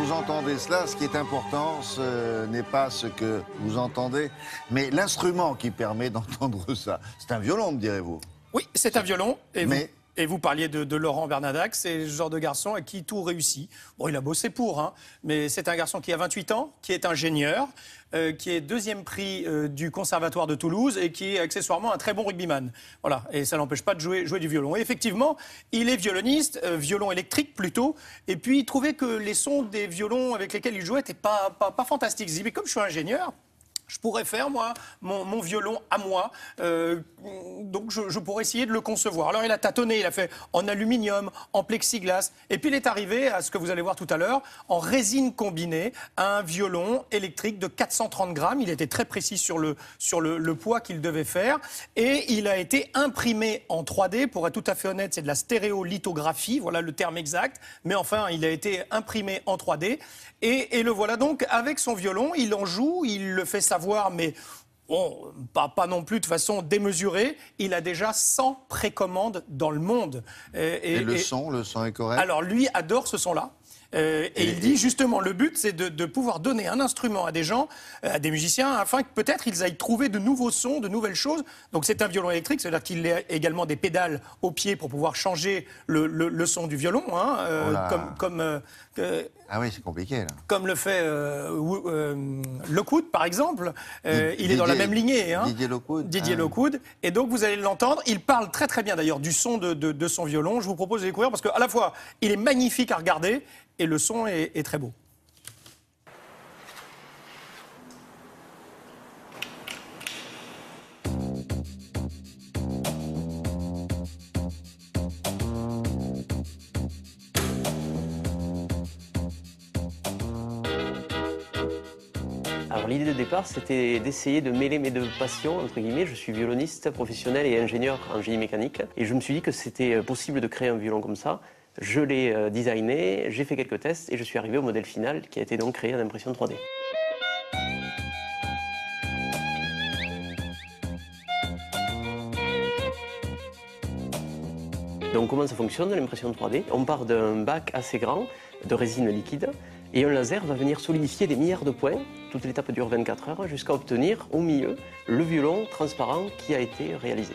vous entendez cela, ce qui est important, ce n'est pas ce que vous entendez, mais l'instrument qui permet d'entendre ça. C'est un violon, me direz-vous? Oui, c'est un violon. Mais... Et vous parliez de Laurent Bernadac, c'est le genre de garçon à qui tout réussit. Bon, il a bossé pour, hein, mais c'est un garçon qui a 28 ans, qui est ingénieur, qui est deuxième prix du Conservatoire de Toulouse et qui est accessoirement un très bon rugbyman. Voilà, et ça n'empêche pas de jouer du violon. Et effectivement, il est violoniste, violon électrique plutôt, et puis il trouvait que les sons des violons avec lesquels il jouait n'étaient pas fantastiques. Il dit, mais comme je suis ingénieur, je pourrais faire, moi, mon violon à moi. Donc, je pourrais essayer de le concevoir. Alors, il a tâtonné. Il a fait en aluminium, en plexiglas. Et puis, il est arrivé à ce que vous allez voir tout à l'heure, en résine combinée, un violon électrique de 430 grammes. Il était très précis sur le poids qu'il devait faire. Et il a été imprimé en 3D. Pour être tout à fait honnête, c'est de la stéréolithographie. Voilà le terme exact. Mais enfin, il a été imprimé en 3D. Et le voilà donc avec son violon. Il en joue, il le fait savoir, mais bon, pas non plus de façon démesurée. Il a déjà 100 précommandes dans le monde. Et le son est correct? Alors lui adore ce son-là. Et il dit justement, le but, c'est de pouvoir donner un instrument à des gens, à des musiciens, afin que peut-être ils aillent trouver de nouveaux sons, de nouvelles choses. Donc c'est un violon électrique, c'est-à-dire qu'il a également des pédales au pied pour pouvoir changer le son du violon, hein, ah oui, c'est compliqué, là. Comme le fait Lockwood, par exemple. Il est dans la même lignée. Hein, Didier Lockwood. Et donc, vous allez l'entendre. Il parle très, très bien, d'ailleurs, du son de son violon. Je vous propose de découvrir parce qu'à la fois, il est magnifique à regarder et le son est très beau. Alors l'idée de départ, c'était d'essayer de mêler mes deux passions, entre guillemets. Je suis violoniste professionnel et ingénieur en génie mécanique. Et je me suis dit que c'était possible de créer un violon comme ça. Je l'ai designé, j'ai fait quelques tests et je suis arrivé au modèle final qui a été donc créé en impression 3D. Donc comment ça fonctionne l'impression 3D? On part d'un bac assez grand de résine liquide et un laser va venir solidifier des milliards de points. Toute l'étape dure 24 heures jusqu'à obtenir au milieu le violon transparent qui a été réalisé.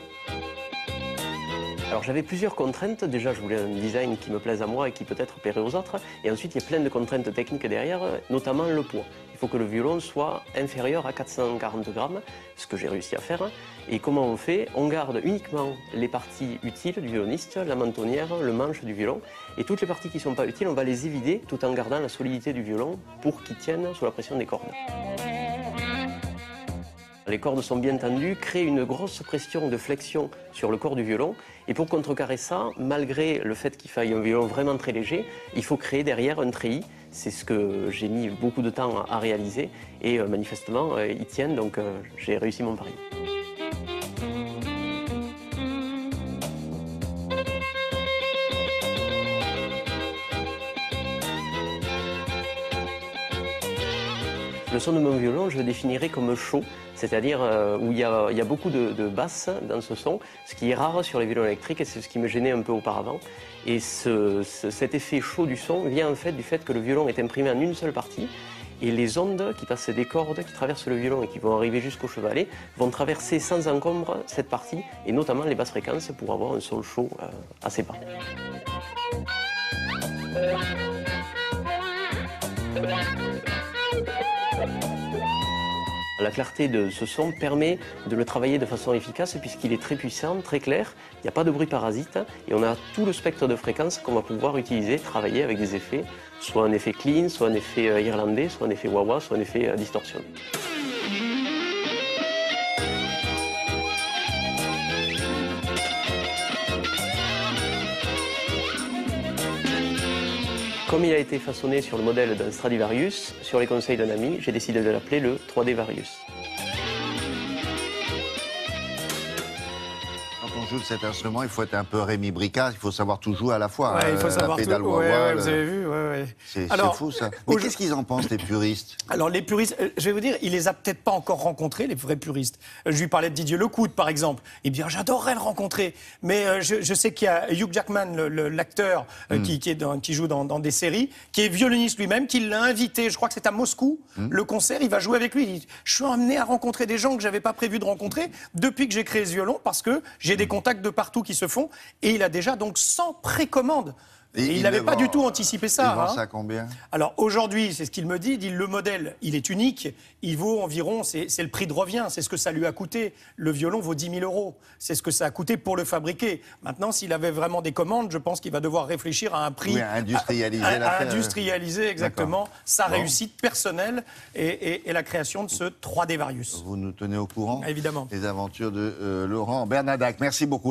Alors j'avais plusieurs contraintes. Déjà, je voulais un design qui me plaise à moi et qui peut-être plairait aux autres. Et ensuite, il y a plein de contraintes techniques derrière, notamment le poids. Il faut que le violon soit inférieur à 440 grammes, ce que j'ai réussi à faire. Et comment on fait? On garde uniquement les parties utiles du violoniste, la mentonnière, le manche du violon. Et toutes les parties qui ne sont pas utiles, on va les évider tout en gardant la solidité du violon pour qu'il tienne sous la pression des cordes. Les cordes sont bien tendues, créent une grosse pression de flexion sur le corps du violon. Et pour contrecarrer ça, malgré le fait qu'il faille un violon vraiment très léger, il faut créer derrière un treillis. C'est ce que j'ai mis beaucoup de temps à réaliser. Et manifestement, ils tiennent, donc j'ai réussi mon pari. Le son de mon violon, je le définirais comme chaud, c'est-à-dire où il y a beaucoup de basses dans ce son, ce qui est rare sur les violons électriques et c'est ce qui me gênait un peu auparavant. Et cet effet chaud du son vient en fait du fait que le violon est imprimé en une seule partie et les ondes qui passent des cordes, qui traversent le violon et qui vont arriver jusqu'au chevalet, vont traverser sans encombre cette partie et notamment les basses fréquences pour avoir un son chaud assez bas. La clarté de ce son permet de le travailler de façon efficace puisqu'il est très puissant, très clair, il n'y a pas de bruit parasite et on a tout le spectre de fréquences qu'on va pouvoir utiliser, travailler avec des effets, soit un effet clean, soit un effet irlandais, soit un effet wah-wah, soit un effet distorsion. Comme il a été façonné sur le modèle d'un Stradivarius, sur les conseils d'un ami, j'ai décidé de l'appeler le 3D Varius. on joue de cet instrument, il faut être un peu Rémi Bricard, il faut savoir tout jouer à la fois. Ouais, il faut savoir la pédale tout. wah-wah, Vous avez vu, ouais. C'est Alors, fou ça. Mais qu'est-ce qu'ils en pensent, les puristes? Alors les puristes, je vais vous dire, il les a peut-être pas encore rencontrés, les vrais puristes. Je lui parlais de Didier Lecoute, par exemple. Eh bien, j'adorerais le rencontrer. Mais je sais qu'il y a Hugh Jackman, l'acteur qui joue dans des séries, qui est violoniste lui-même, qui l'a invité, je crois que c'est à Moscou, le concert, il va jouer avec lui. Il dit, je suis amené à rencontrer des gens que j'avais pas prévu de rencontrer depuis que j'ai créé ce violon, parce que j'ai des contacts de partout qui se font. Et il a déjà donc 100 précommandes. Et il n'avait pas du tout anticipé ça. Il vend ça combien? Alors aujourd'hui, c'est ce qu'il me dit, il dit le modèle, il est unique, il vaut environ, c'est le prix de revient, c'est ce que ça lui a coûté. Le violon vaut 10 000 €, c'est ce que ça a coûté pour le fabriquer. Maintenant, s'il avait vraiment des commandes, je pense qu'il va devoir réfléchir à un prix... Oui, à industrialiser l'affaire. Industrialiser exactement sa réussite personnelle et la création de ce 3D Varius. Vous nous tenez au courant? Évidemment. Les aventures de Laurent Bernadac. Merci beaucoup.